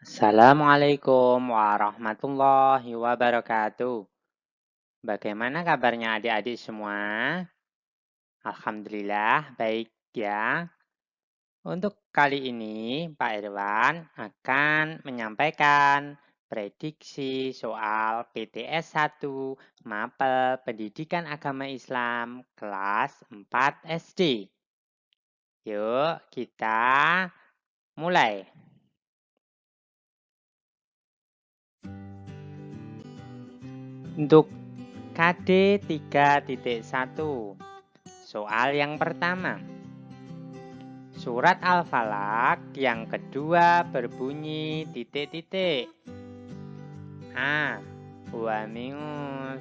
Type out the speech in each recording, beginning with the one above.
Assalamualaikum warahmatullahi wabarakatuh. Bagaimana kabarnya adik-adik semua? Alhamdulillah baik ya. Untuk kali ini Pak Irwan akan menyampaikan prediksi soal PTS 1 Mapel Pendidikan Agama Islam kelas 4 SD. Yuk kita mulai. Untuk KD 3.1, soal yang pertama. Surat Al-Falaq yang kedua berbunyi titik-titik. A. Wa min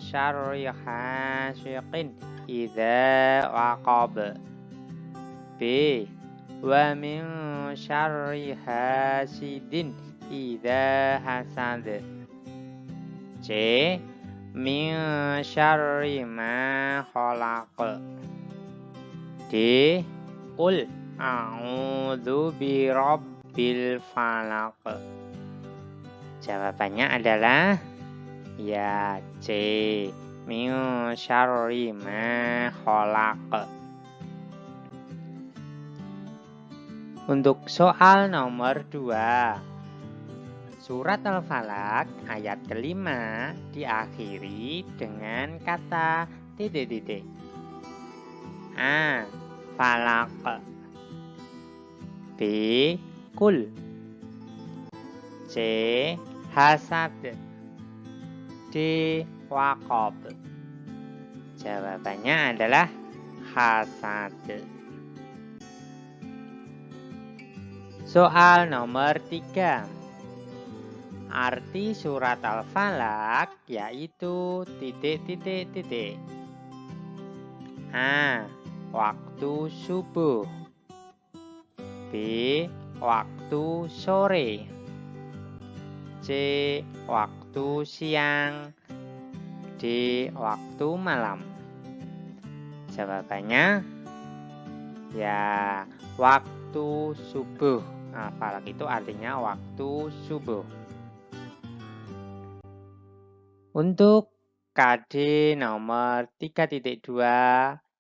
syarri hasyqin idza waqab. B. Wa min syarri hasidin idza hasad. C. Min syarri ma khalaq. D. Qul a'udzu birabbil falaq. Jawabannya adalah ya C. Min syarri ma khalaq. Untuk soal nomor 2. Surat Al-Falaq ayat kelima diakhiri dengan kata titik-titik. A. Falaq. B. Kul. C. Hasad. D. Waqab. Jawabannya adalah hasad. Soal nomor 3. Arti surat Al-Falaq yaitu titik-titik-titik. A. Waktu subuh. B. Waktu sore. C. Waktu siang. D. Waktu malam. Jawabannya ya waktu subuh. Al-Falaq itu artinya waktu subuh. Untuk KD nomor 3.2,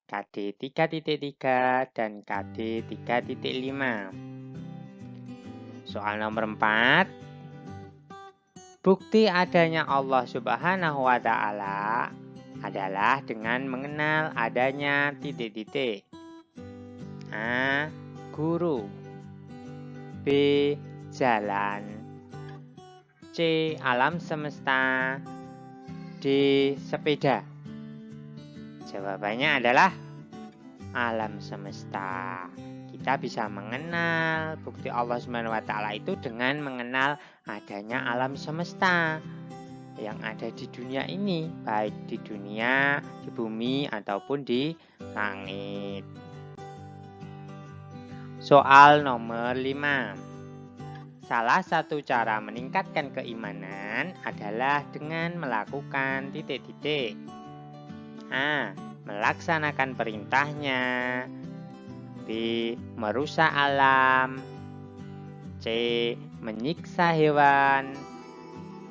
KD 3.3, dan KD 3.5. Soal nomor 4. Bukti adanya Allah Subhanahu wa Ta'ala adalah dengan mengenal adanya titik-titik. A. Guru. B. Jalan. C. Alam semesta. D. Sepeda. Jawabannya adalah alam semesta. Kita bisa mengenal bukti Allah Subhanahu wa Ta'ala itu dengan mengenal adanya alam semesta yang ada di dunia ini, baik di dunia, di bumi, ataupun di langit. Soal nomor 5. Salah satu cara meningkatkan keimanan adalah dengan melakukan titik-titik. A. Melaksanakan perintahnya. B. Merusak alam. C. Menyiksa hewan.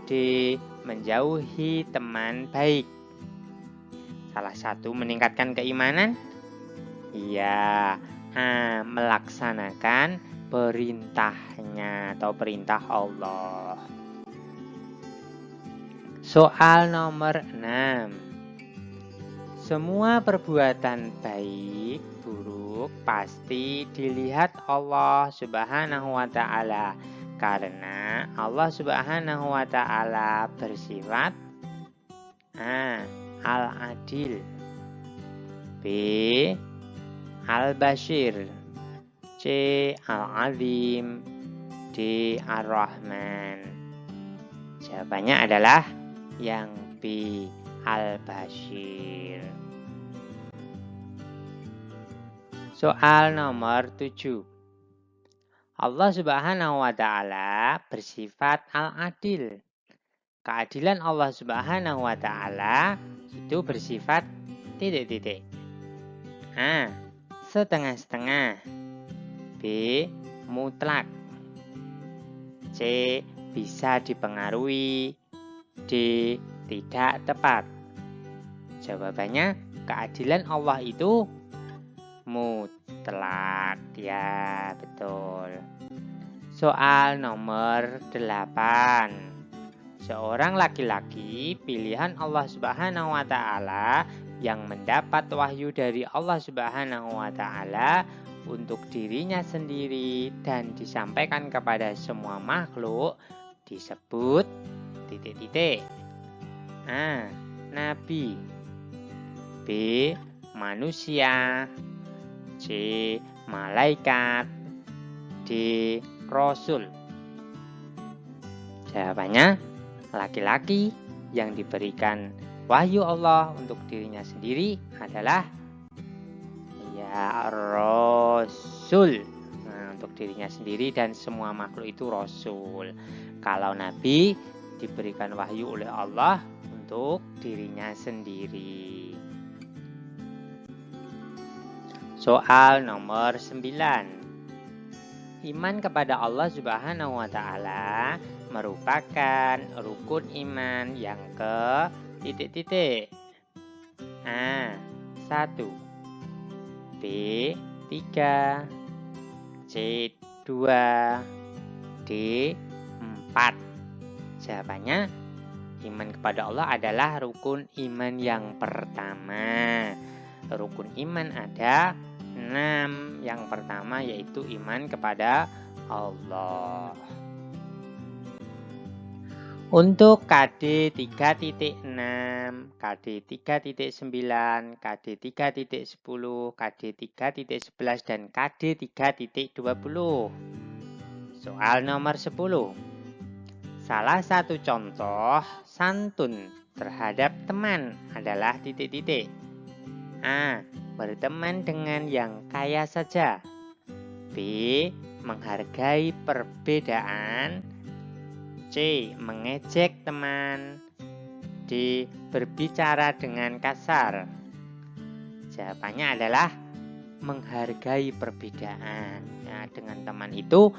D. Menjauhi teman baik. Salah satu meningkatkan keimanan? Iya. A. Melaksanakan perintahnya atau perintah Allah. Soal nomor 6. Semua perbuatan baik buruk pasti dilihat Allah Subhanahu wa Ta'ala, karena Allah Subhanahu wa Ta'ala bersifat A. Al-Adil. B. Al-Bashir. C. Al-Azim. D. Ar-Rahman. Jawabannya adalah yang B. Al-Bashir. Soal nomor 7. Allah Subhanahu wa Ta'ala bersifat Al-Adil. Keadilan Allah Subhanahu wa Ta'ala itu bersifat titik-titik. A. Setengah-setengah. B. Mutlak. C. bisa dipengaruhi. D. Tidak tepat. Jawabannya, keadilan Allah itu mutlak. Ya, betul. Soal nomor 8. Seorang laki-laki pilihan Allah Subhanahu wa Ta'ala yang mendapat wahyu dari Allah Subhanahu wa Ta'ala untuk dirinya sendiri dan disampaikan kepada semua makhluk disebut titik-titik. A. Nabi. B. Manusia. C. Malaikat. D. Rasul. Jawabannya, laki-laki yang diberikan wahyu Allah untuk dirinya sendiri adalah ya Rasul. Nah, untuk dirinya sendiri dan semua makhluk itu Rasul. Kalau Nabi diberikan wahyu oleh Allah untuk dirinya sendiri. Soal nomor 9. Iman kepada Allah Subhanahu wa Ta'ala merupakan rukun iman yang ke titik-titik. A. 1. B. 3. C. 2. D. 4. Jawabannya, iman kepada Allah adalah rukun iman yang pertama. Rukun iman ada 6. Yang pertama yaitu iman kepada Allah. Untuk KD 3.6, KD 3.9, KD 3.10, KD 3.11, dan KD 3.20. Soal nomor 10. Salah satu contoh santun terhadap teman adalah titik-titik. A. Berteman dengan yang kaya saja. B. Menghargai perbedaan. C. Mengejek teman. D. Berbicara dengan kasar. Jawabannya adalah menghargai perbedaan. Ya, dengan teman itu,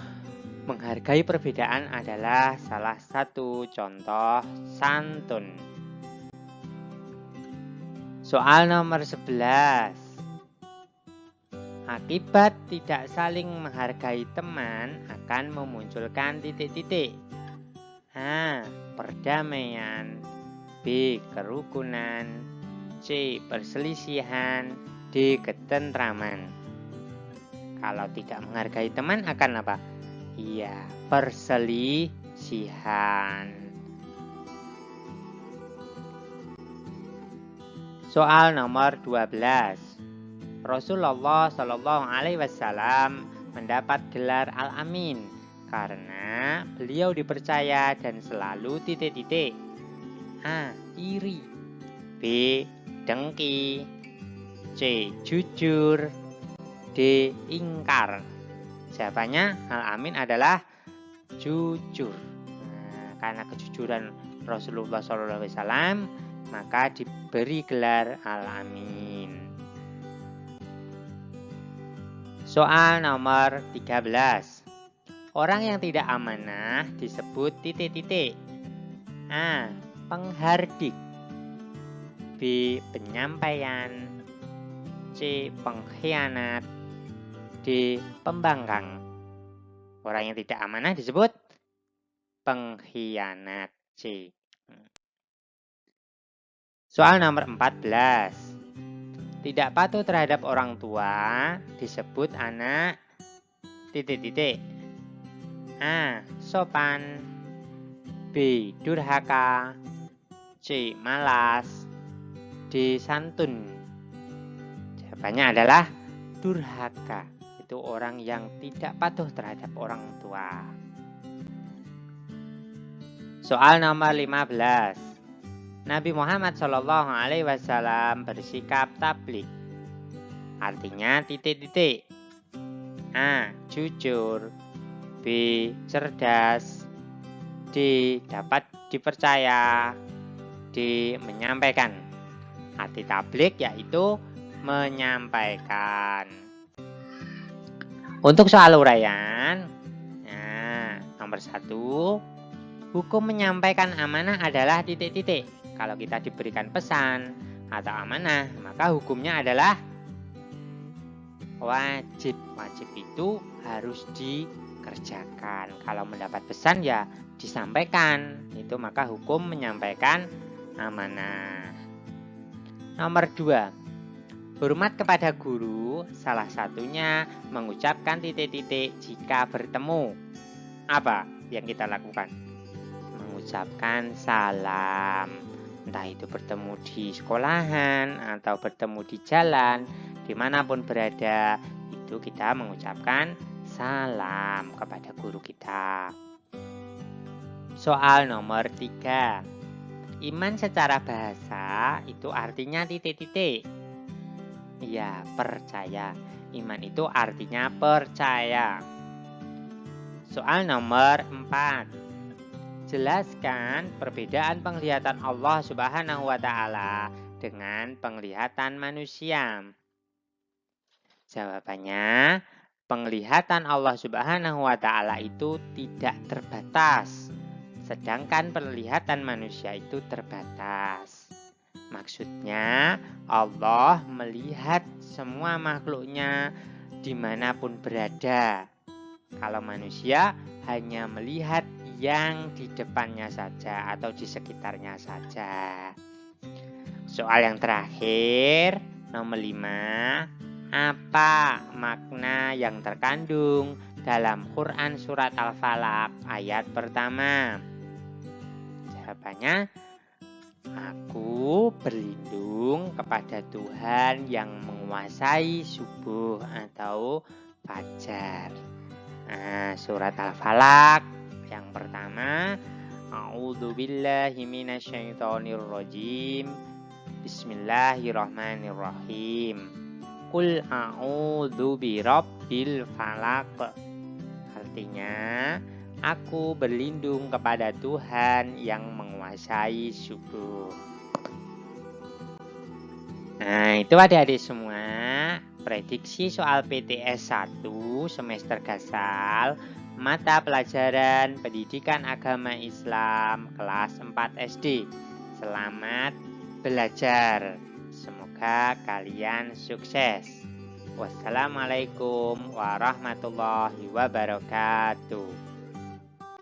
menghargai perbedaan adalah salah satu contoh santun. Soal nomor 11. Akibat tidak saling menghargai teman akan memunculkan titik-titik. A. Perdamaian. B. Kerukunan. C. Perselisihan. D. Ketentraman. Kalau tidak menghargai teman akan apa? Iya, perselisihan. Soal nomor 12. Rasulullah Shallallahu Alaihi Wasallam mendapat gelar Al-Amin karena beliau dipercaya dan selalu titik-titik. A. Iri. B. Dengki. C. Jujur. D. Ingkar. Jawabannya, Al-Amin adalah jujur. Nah, karena kejujuran Rasulullah SAW, maka diberi gelar Al-Amin. Soal nomor 13. Orang yang tidak amanah disebut titik-titik. A. Penghardik. B. Penyampaian. C. Pengkhianat. D. Pembangkang. Orang yang tidak amanah disebut pengkhianat. C. Soal nomor 14. Tidak patuh terhadap orang tua disebut anak titik-titik. A. Sopan. B. Durhaka. C. Malas. D. Santun. Jawabannya adalah durhaka. Itu orang yang tidak patuh terhadap orang tua. Soal nomor 15. Nabi Muhammad SAW bersikap tablik. Artinya titik-titik. A. Jujur. B. Cerdas. D. Dapat dipercaya. D. Menyampaikan. Arti tablik yaitu menyampaikan. Untuk soal uraian, nah, nomor 1. Hukum menyampaikan amanah adalah titik-titik. Kalau kita diberikan pesan atau amanah, maka hukumnya adalah wajib. Wajib itu harus dikerjakan. Kalau mendapat pesan ya disampaikan. Itu maka hukum menyampaikan amanah. Nomor 2, hormat kepada guru, salah satunya mengucapkan titik-titik jika bertemu. Apa yang kita lakukan? Mengucapkan salam. Entah itu bertemu di sekolahan atau bertemu di jalan, dimanapun berada, itu kita mengucapkan salam kepada guru kita. Soal nomor 3. Iman secara bahasa itu artinya titik-titik. Ya, percaya. Iman itu artinya percaya. Soal nomor 4. Jelaskan perbedaan penglihatan Allah Subhanahu wa Ta'ala dengan penglihatan manusia. Jawabannya, penglihatan Allah Subhanahu wa Ta'ala itu tidak terbatas, sedangkan penglihatan manusia itu terbatas. Maksudnya, Allah melihat semua makhluknya dimanapun berada. Kalau manusia hanya melihat yang di depannya saja atau di sekitarnya saja. Soal yang terakhir, nomor 5. Apa makna yang terkandung dalam Quran surat Al-Falaq ayat pertama? Jawabannya, aku berlindung kepada Tuhan yang menguasai subuh atau fajar. Surat Al-Falaq yang pertama, A'udzubillahi minasyaitonirrajim. Bismillahirrahmanirrahim. Qul a'udzu birabbil falaq. Artinya, aku berlindung kepada Tuhan yang menguasai subuh. Nah, itu adik-adik semua prediksi soal PTS 1 semester Gasal mata pelajaran Pendidikan Agama Islam kelas 4 SD. Selamat belajar. Semoga kalian sukses. Wassalamualaikum warahmatullahi wabarakatuh.